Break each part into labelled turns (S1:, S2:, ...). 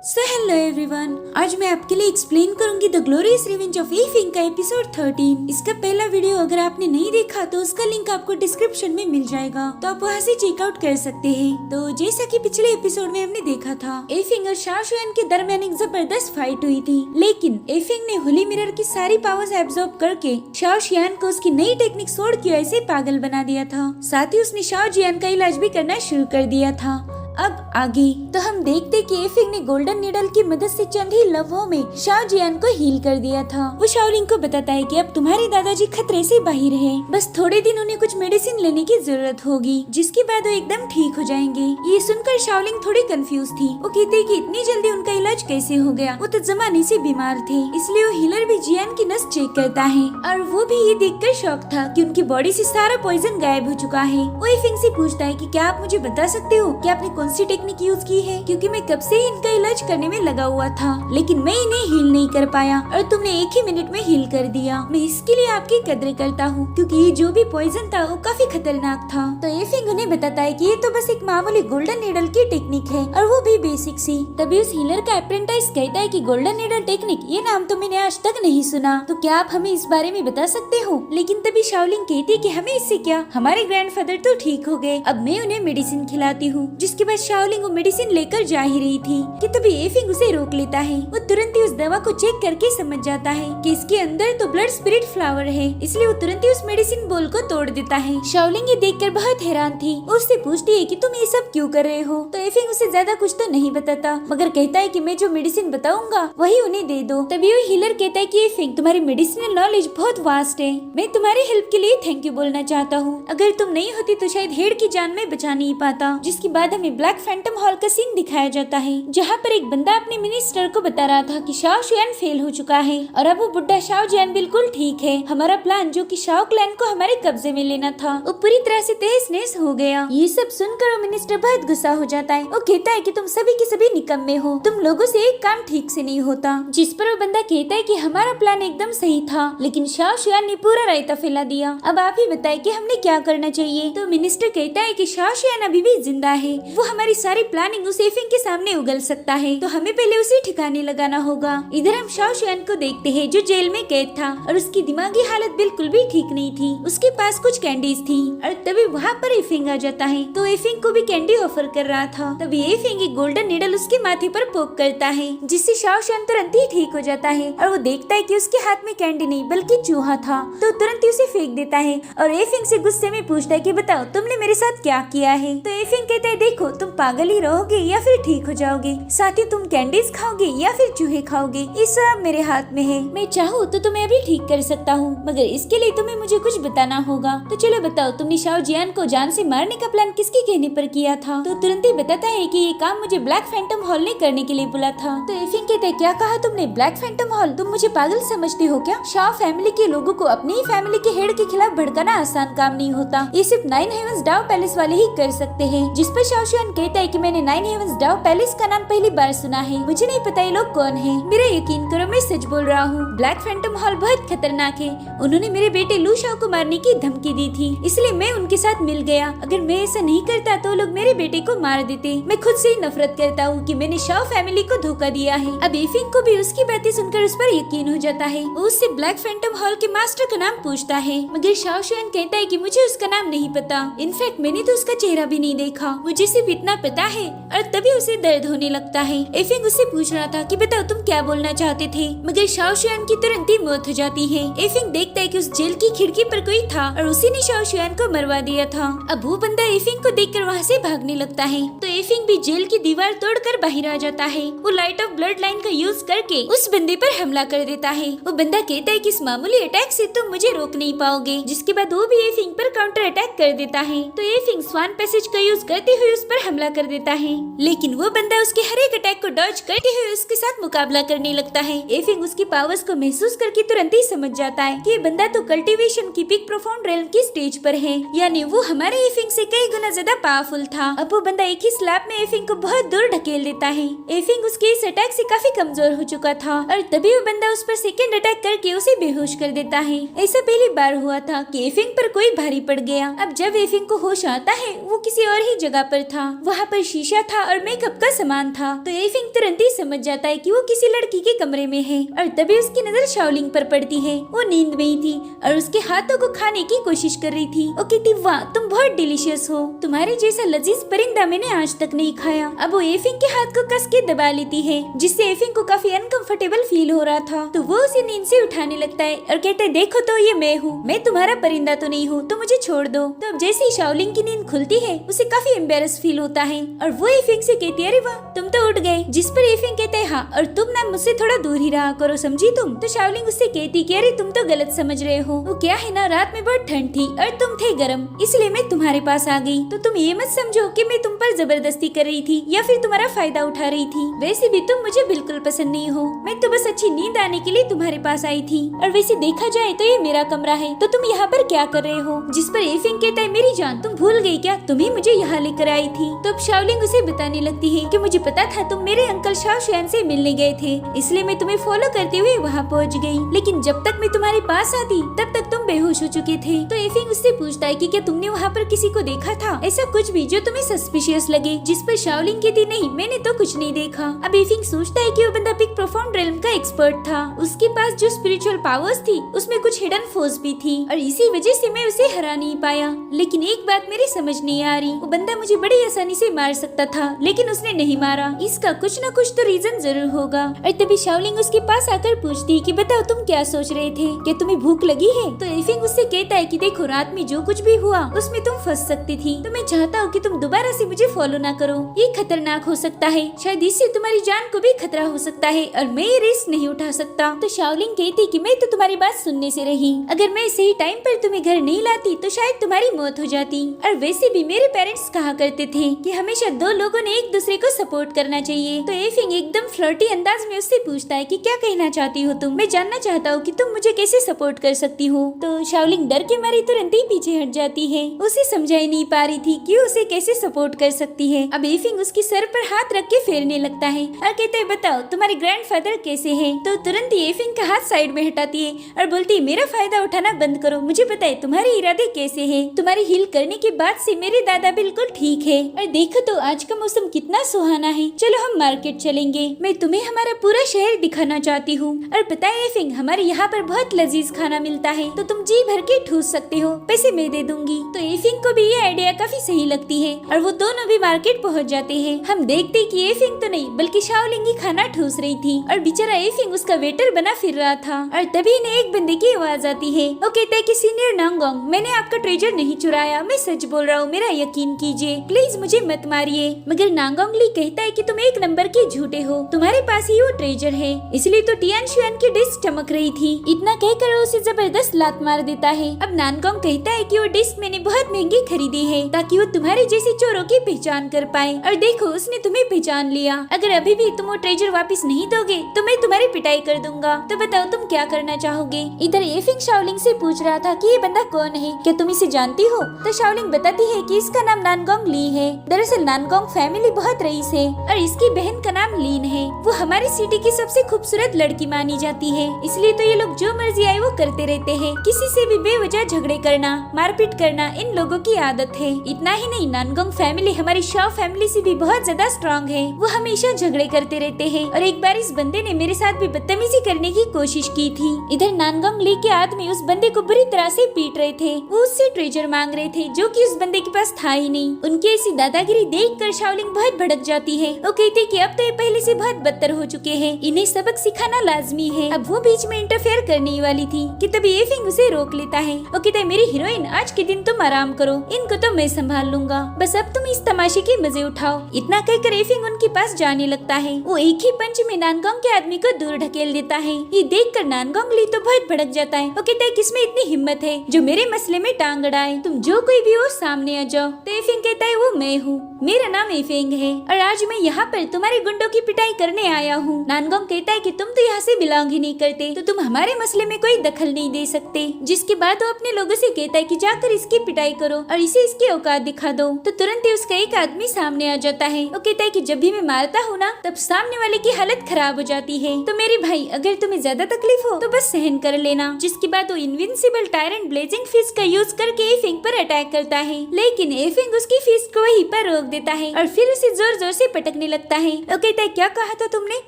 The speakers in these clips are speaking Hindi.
S1: सो हेलो एवरीवन, आज मैं आपके लिए एक्सप्लेन करूंगी the glorious revenge of effing का एपिसोड 13। इसका पहला वीडियो अगर आपने नहीं देखा तो उसका लिंक आपको डिस्क्रिप्शन में मिल जाएगा, तो आप वहां से चेकआउट कर सकते हैं। तो जैसा कि पिछले एपिसोड में हमने देखा था, एफिंग और शाओ शुआन के दरमियान एक जबरदस्त फाइट हुई थी, लेकिन एफिंग ने होली मिरर की सारी पावर्स एब्जॉर्ब करके शाओ शुआन को उसकी नई टेक्निक सोड की वजह से पागल बना दिया था। साथ ही उसने शाओ जियान का इलाज भी करना शुरू कर दिया था। अब आगे तो हम देखते कि एफिंग ने गोल्डन नीडल की मदद से चंद ही लम्हों में शाओ जियान को हील कर दिया था। वो शाओलिंग को बताता है कि अब तुम्हारे दादाजी खतरे से बाहर हैं, बस थोड़े दिन उन्हें कुछ मेडिसिन लेने की जरूरत होगी, जिसके बाद वो एकदम ठीक हो जाएंगे। ये सुनकर शाओलिंग थोड़ी कंफ्यूज थी। वो कहते कि इतनी जल्दी उनका इलाज कैसे हो गया, वो तो जमाने से बीमार थे, इसलिए वो हीलर भी जियान की नस चेक करता है और वो भी ये देखकर शॉक था कि उनकी बॉडी से सारा पॉइजन गायब हो चुका है। वो एफिंग से पूछता है कि क्या आप मुझे बता सकते हो कि आपने कौन सी टेक्निक यूज की है, क्योंकि मैं कब से ही इनका इलाज करने में लगा हुआ था, लेकिन मैं इन्हें हील नहीं कर पाया और तुमने एक ही मिनट में हील कर दिया। मैं इसके लिए आपकी कदर करता हूँ, क्योंकि ये जो भी पॉइजन था वो काफी खतरनाक था। तो एफिंग उन्हें बताता है कि ये तो बस एक मामूली गोल्डन नीडल की टेक्निक है और वो भी बेसिक सी। तभी उस हीलर का अप्रेंटिस कहता है कि गोल्डन नीडल टेक्निक, ये नाम तो मैंने आज तक नहीं सुना, तो क्या आप हमें इस बारे में बता सकते हो। लेकिन तभी शाओलिंग कहती है कि हमें इससे क्या, हमारे ग्रैंडफादर तो ठीक हो गए, अब मैं उन्हें मेडिसिन खिलाती हूँ। जिसके बाद शाओलिंग वो मेडिसिन लेकर जा ही रही थी कि तभी एफिंग उसे रोक लेता है। वो तुरंत ही उस दवा को चेक करके समझ जाता है कि इसके अंदर तो ब्लड स्पिरिट फ्लावर है, इसलिए वो तुरंत ही उस मेडिसिन बोल को तोड़ देता है। शाओलिंग ये देखकर बहुत हैरान थी। वो उससे पूछती है कि तुम ये सब क्यों कर रहे हो, तो एफिंग उसे ज्यादा कुछ तो नहीं बताता, मगर कहता है कि मैं जो मेडिसिन बताऊंगा वही उन्हें दे दो। तभी वो हीलर कहता है कि एफिंग, तुम्हारी मेडिसिनल नॉलेज बहुत वास्ट है, मैं तुम्हारी हेल्प के लिए थैंक यू बोलना चाहता हूँ। अगर तुम नहीं होती तो शायद हेड की जान में बचा नहीं पाता। जिसके बाद हमें ब्लैक फैंटम हॉल का सीन दिखाया जाता है, जहाँ पर एक बंदा अपने मिनिस्टर को बता रहा था कि शाओ शुआन फेल हो चुका है और अब वो बुढ़ा शाओ जियान बिल्कुल ठीक है। हमारा प्लान जो कि शाओ क्लैन को हमारे कब्जे में लेना था, वो पूरी तरह से तहस नहस हो गया। ये सब सुनकर वो मिनिस्टर बहुत गुस्सा हो जाता है। वो कहता है कि तुम सभी के सभी निकम्मे हो, तुम लोगों से एक काम ठीक से नहीं होता। जिस पर वो बंदा कहता है कि हमारा प्लान एकदम सही था, लेकिन शाओ शुआन ने पूरा रायता फैला दिया, अब आप ही बताएं कि हमने क्या करना चाहिए। तो मिनिस्टर कहता है कि शाओ शुआन अभी भी जिंदा है, वो हमारी सारी प्लानिंग उस एफिंग के सामने उगल सकता है, तो हमें पहले उसे ठिकाने लगाना होगा। इधर हम शाओ शुआन को देखते हैं जो जेल में कैद था और उसकी दिमागी हालत बिल्कुल भी ठीक नहीं थी। उसके पास कुछ कैंडीज थी और तभी वहाँ पर एफिंग आ जाता है। तो एफिंग को भी कैंडी ऑफर कर रहा था। तभी एफिंग एक गोल्डन नीडल उसके माथे पर पोक करता है, जिससे शाओ शुआन तुरंत ही ठीक हो जाता है और वो देखता है कि उसके हाथ में कैंडी नहीं बल्कि चूहा था, तो तुरंत ही उसे फेंक देता है और एफिंग से गुस्से में पूछता है कि बताओ तुमने मेरे साथ क्या किया है। तो एफिंग कहता है देखो, तुम पागल ही रहोगे या फिर ठीक हो जाओगे, साथ ही तुम कैंडीज खाओगे या फिर चूहे खाओगे, ये सब मेरे हाथ में है। मैं चाहूँ तो तुम्हें अभी ठीक कर सकता हूँ, मगर इसके लिए तुम्हें मुझे कुछ बताना होगा। तो चलो बताओ, तुमने शाओ जियान को जान से मारने का प्लान किसके कहने पर किया था। तो तुरंत ही बताता है कि ये काम मुझे ब्लैक फैंटम हॉल ने करने के लिए बोला था। तो एफिंग कहते हैं क्या कहा तुमने, ब्लैक फैंटम हॉल, तुम मुझे पागल समझते हो क्या। शाओ फैमिली के लोगों को अपनी ही फैमिली के हेड के खिलाफ भड़काना आसान काम नहीं होता, ये सिर्फ 9 हेवंस डाउ पैलेस वाले ही कर सकते हैं। जिस पर शाओ शुआन कहता है कि मैंने 9 हेवंस डाउ पैलेस का नाम पहली बार सुना है, मुझे नहीं पता ये लोग कौन हैं। मेरा यकीन करो, मैं सच बोल रहा हूँ, ब्लैक फैंटम हॉल बहुत खतरनाक है। उन्होंने मेरे बेटे लू शाओ को मारने की धमकी दी थी, इसलिए मैं उनके साथ मिल गया। अगर मैं ऐसा नहीं करता तो लोग मेरे बेटे को मार देते। मैं खुद से ही नफरत करता हूँ कि मैंने शाओ फैमिली को धोखा दिया है। अब एफिंग को भी उसकी बातें सुनकर उस पर यकीन हो जाता है। वो उससे ब्लैक फैंटम हॉल के मास्टर का नाम पूछता है, मगर शाओ शुआन कहता है कि मुझे उसका नाम नहीं पता, इनफैक्ट मैंने तो उसका चेहरा भी नहीं देखा, मुझे सिर्फ इतना पता है। और तभी उसे दर्द होने लगता है। एफिंग उससे पूछ रहा था कि बताओ तुम क्या बोलना चाहते थे, मगर शाओ शुआन की तुरंत ही मौत हो जाती है। एफिंग देखता है कि उस जेल की खिड़की पर कोई था और उसी ने शाओ शुआन को मरवा दिया था। अब वो बंदा एफिंग को देखकर वहाँ से भागने लगता है, तो एफिंग भी जेल की दीवार तोड़कर बाहर आ जाता है। वो लाइट ऑफ ब्लड लाइन का यूज करके उस बंदे पर हमला कर देता है। वो बंदा कहता है कि इस मामूली अटैक से तुम मुझे रोक नहीं पाओगे। जिसके बाद वो भी एफिंग पर काउंटर अटैक कर देता है। तो एफिंग स्वान पैसेज का यूज करते हुए उस पर हमला कर देता है, लेकिन वो बंदा उसके हर एक अटैक को डॉज करते हुए उसके साथ मुकाबला करने लगता है। एफिंग उसकी पावर्स को महसूस करके तुरंत ही समझ जाता है कि ये बंदा तो कल्टीवेशन की पिक प्रोफाउंड रेल्म की स्टेज पर है, यानी वो हमारे एफिंग से कई गुना ज्यादा पावरफुल था। अब वो बंदा एक ही स्लैप में एफिंग को बहुत दूर ढकेल देता है। एफिंग उसके इस अटैक से काफी कमजोर हो चुका था और तभी वो बंदा उस पर सेकंड अटैक करके उसे बेहोश कर देता है। ऐसा पहली बार हुआ था कि एफिंग पर कोई भारी पड़ गया। अब जब एफिंग को होश आता है वो किसी और ही जगह पर था। वहाँ पर शीशा था और मेकअप का सामान था। तो एफिंग तुरंत ही समझ जाता है कि वो किसी लड़की के कमरे में है और तभी उसकी नजर शाओलिंग पर पड़ती है। वो नींद में ही थी और उसके हाथों को खाने की कोशिश कर रही थी। वो कहती, वाह तुम बहुत डिलीशियस हो, तुम्हारे जैसा लजीज परिंदा मैंने आज तक नहीं खाया। अब वो एफिंग के हाथ को कस के दबा लेती है, जिससे एफिंग को काफी अनकंफर्टेबल फील हो रहा था। तो वो उसे नींद से उठाने लगता है और कहता है, देखो तो ये मैं हूँ, मैं तुम्हारा परिंदा तो नहीं हूँ, तो मुझे छोड़ दो। तो अब जैसे ही शाओलिंग की नींद खुलती है उसे काफी एम्बेरस फील होता है और वो एफिंग से कहती है, अरे वाह तुम तो उठ गए। जिस पर एफिंग कहते है, हाँ और तुम ना मुझसे थोड़ा दूर ही रहा करो, समझी तुम। तो शाओलिंग उससे कहती कि अरे तुम तो गलत समझ रहे हो, वो क्या है ना, रात में बहुत ठंड थी और तुम थे गर्म, इसलिए मैं तुम्हारे पास आ गई। तो तुम ये मत समझो कि मैं तुम पर जबरदस्ती कर रही थी या फिर तुम्हारा फायदा उठा रही थी। वैसे भी तुम मुझे बिल्कुल पसंद नहीं हो, मैं तो बस अच्छी नींद आने के लिए तुम्हारे पास आई थी। और वैसे देखा जाए तो ये मेरा कमरा है, तो तुम यहाँ पर क्या कर रहे हो। जिस पर एफिंग कहता है, मेरी जान तुम भूल गई क्या, तुम ही मुझे यहाँ लेकर आई थी। तो अब शाओलिंग उसे बताने लगती है कि मुझे पता था तुम मेरे अंकल शाओ शुआन से मिलने गए थे, इसलिए मैं तुम्हें फॉलो करते हुए वहाँ पहुँच गई। लेकिन जब तक मैं तुम्हारे पास आती तब तक तुम बेहोश हो चुके थे। तो एफिंग उससे पूछता है कि क्या तुमने वहाँ पर किसी को देखा था, ऐसा कुछ भी जो तुम्हें सस्पिशियस लगे। जिस पर शाओलिंग कहती, नहीं मैंने तो कुछ नहीं देखा। अब एफिंग सोचता है कि वो बंदा बिग प्रोफाउंड रेल्म का एक्सपर्ट था, उसके पास जो स्पिरिचुअल पावर्स थी उसमें कुछ हिडन फोर्स भी थी और इसी वजह से मैं उसे हरा नहीं पाया। लेकिन एक बात मेरी समझ नहीं आ रही, वो बंदा मुझे बड़ी आसानी से मार सकता था लेकिन उसने नहीं मारा, इसका कुछ न कुछ तो रीजन जरूर होगा। और तभी शाओलिंग उसके पास आकर पूछती कि बताओ तुम क्या सोच रहे थे, क्या तुम्हें भूख लगी है। तो एफिंग उससे कहता है कि देखो रात में जो कुछ भी हुआ उसमें तुम फंस सकती थी, तो मैं चाहता हूँ कि तुम दोबारा से मुझे फॉलो ना करो, ये खतरनाक हो सकता है, शायद इससे तुम्हारी जान को भी खतरा हो सकता है और मैं ये रिस्क नहीं उठा सकता। तो शाओलिंग कहती कि मैं तो तुम्हारी बात सुनने से रही, अगर मैं सही टाइम पर तुम्हें घर नहीं लाती तो शायद तुम्हारी मौत हो जाती। और वैसे भी मेरे पेरेंट्स कहा करते थे कि हमेशा दो लोगों ने एक दूसरे को सपोर्ट करना चाहिए। तो एफिंग एकदम फ्लर्टी अंदाज में उससे पूछता है कि क्या कहना चाहती हो तुम, मैं जानना चाहता हूँ कि तुम मुझे कैसे सपोर्ट कर सकती हो। तो शाओलिंग डर के मारे तुरंत ही पीछे हट जाती है, उसे समझा ही नहीं पा रही थी कि उसे कैसे सपोर्ट कर सकती है। अब एफिंग उसके सर पर हाथ रख के फेरने लगता है और कहते है, बताओ तुम्हारे ग्रैंडफादर कैसे हैं। तो तुरंत ही एफिंग का हाथ साइड में हटाती है और बोलती है, मेरा फायदा उठाना बंद करो, मुझे पता है तुम्हारे इरादे कैसे हैं। तुम्हारी हील करने के बाद से मेरे दादा बिल्कुल ठीक है और देखो तो आज का मौसम कितना सुहाना है, चलो हम मार्केट चलेंगे, मैं तुम्हें हमारा पूरा शहर दिखाना चाहती हूँ। और पता है एफिंग, हमारे यहाँ पर बहुत लजीज खाना मिलता है, तो तुम जी भर के ठूस सकते हो, पैसे मैं दे दूंगी। तो एफिंग को भी ये आइडिया काफी सही लगती है और वो दोनों भी मार्केट पहुँच जाते हैं। हम देखते कि एफिंग तो नहीं बल्कि शाओलिंग ही खाना ठूस रही थी और बेचारा एफिंग उसका वेटर बना फिर रहा था। और तभी इन्हें एक बंदे की आवाज आती है, वो कहता है कि सीनियर नांगोंग, मैंने आपका ट्रेजर नहीं चुराया, मैं सच बोल रहा हूँ, मेरा यकीन कीजिए, प्लीज मुझे मत मारिए। मगर नांगोंग ली कहता है कि तुम एक नंबर के झूठे हो, तुम्हारे पास ही वो ट्रेजर है, इसलिए तो टियान शुआन की डिस्क चमक रही थी। इतना कहकर वो उसे जबरदस्त लात मार देता है। अब नानगोंग कहता है कि वो डिस्क मैंने बहुत महंगी खरीदी है ताकि वो तुम्हारे जैसे चोरों की पहचान कर पाए, और देखो उसने तुम्हें पहचान लिया, अगर अभी भी तुम वो ट्रेजर वापस नहीं दोगे तो मैं तुम्हारी पिटाई कर दूंगा। तो बताओ तुम क्या करना चाहोगे। इधर एफिंग शाओलिंग से पूछ रहा था कि ये बंदा कौन है, क्या तुम इसे जानती हो। तो शाओलिंग बताती है कि इसका नाम नानगोंग ली है। दरअसल नानगोंग फैमिली बहुत रईस है और इसकी बहन का नाम लीन है, वो हमारी सिटी की सबसे खूबसूरत लड़की मानी जाती है, इसलिए तो ये लोग जो मर्जी आए वो करते रहते हैं, किसी से भी बेवजह झगड़े करना, मारपीट करना इन लोगों की आदत है। इतना ही नहीं, नानगोंग फैमिली हमारी शाओ फैमिली से भी बहुत ज्यादा स्ट्रॉन्ग है, वो हमेशा झगड़े करते रहते हैं और एक बार इस बंदे ने मेरे साथ भी बदतमीजी करने की कोशिश की थी। इधर नानगोंग ली के आदमी उस बंदे को बुरी तरह से पीट रहे थे, वो उससे ट्रेजर मांग रहे थे जो कि उस बंदे के पास था ही नहीं। उनकी ऐसी दादागिरी देखकर शाओलिंग बहुत भड़क जाती है, वो कहती कि अब तो ये पहले से बहुत बदतर हो चुके हैं, इन्हें सबक सिखाना लाजमी है। अब वो बीच में इंटरफेयर करने वाली थी कि तभी एफिंग उसे रोक लेता है, वो कहता है मेरी हीरोइन आज के दिन तुम आराम करो, इनको तो मैं संभाल लूंगा, बस अब तुम इस तमाशे के मजे उठाओ। इतना कहकर एफिंग उनके पास जाने लगता है, वो एक ही पंच में नानगोंग के आदमी को दूर ढकेल देता है। ये देखकर नानगोंग ली तो बहुत भड़क जाता है, वो कहता है किसमें इतनी हिम्मत है जो मेरे मसले में टांग अड़ाए, तुम जो कोई भी हो सामने आ जाओ। तो एफिंग कहता है वो मैं हूँ, मेरा नाम एफिंग है और आज मैं यहाँ पर तुम्हारे गुंडों की पिटाई करने आया हूँ। नानगोंग कहता है कि तुम तो यहाँ से बिलोंग ही नहीं करते, तो तुम हमारे मसले में कोई दखल नहीं दे सकते। जिसके बाद वो अपने लोगों से कहता है कि जाकर इसकी पिटाई करो और इसे इसकी औकात दिखा दो। तो तुरंत ही उसका एक आदमी सामने आ जाता है। वो कहता है कि जब भी मैं मारता हूँ ना, तब सामने वाले की हालत खराब हो जाती है। तो मेरे भाई, अगर तुम्हें ज्यादा तकलीफ हो तो बस सहन कर लेना। जिसके बाद वो इनविंसिबल टायरेंट ब्लेजिंग फिस्ट का यूज करके एफिंग पर अटैक करता है, लेकिन एफिंग उसकी फिस्ट को वहीं पर रोक देता है और फिर उसे जोर जोर से पटकने लगता है। वो कहता है, क्या कहा था तुमने?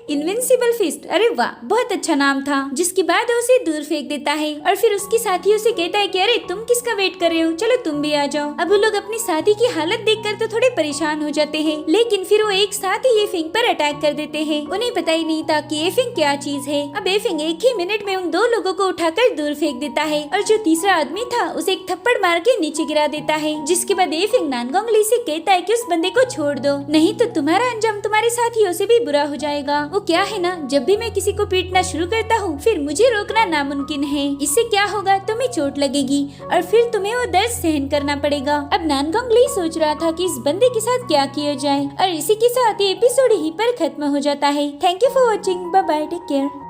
S1: Invincible fist? अरे वाह, बहुत अच्छा नाम था। जिसके बाद वो उसे दूर फेंक देता है और फिर उसकी साथी उसे कहता है कि अरे तुम किसका वेट कर रहे हो, चलो तुम भी आ जाओ। अब वो लोग अपनी साथी की हालत देखकर तो थोड़े परेशान हो जाते हैं, लेकिन फिर वो एक साथ ही एफिंग पर अटैक कर देते हैं। उन्हें पता ही नहीं था कि एफिंग क्या चीज है। अब एफिंग एक ही मिनट में उन 2 लोगों को उठाकर दूर फेंक देता है और जो तीसरा आदमी था उसे एक थप्पड़ मार के नीचे गिरा देता है। जिसके बाद एफिंग नानगोंग ली से कहता है कि उस बंदे को छोड़ दो, नहीं तो तुम्हारा अंजाम तुम्हारे साथियों से भी बुरा हो जाएगा। वो क्या है ना, जब भी मैं किसी को पीटना शुरू करता हूँ, फिर मुझे रोकना नामुमकिन है। इससे क्या होगा, तुम्हें चोट लगेगी और फिर तुम्हें वो दर्द सहन करना पड़ेगा। अब नानगोंग ली सोच रहा था कि इस बंदे के साथ क्या किया जाए और इसी के साथ ये एपिसोड यहीं पर खत्म हो जाता है। Thank you for watching, bye bye, take care.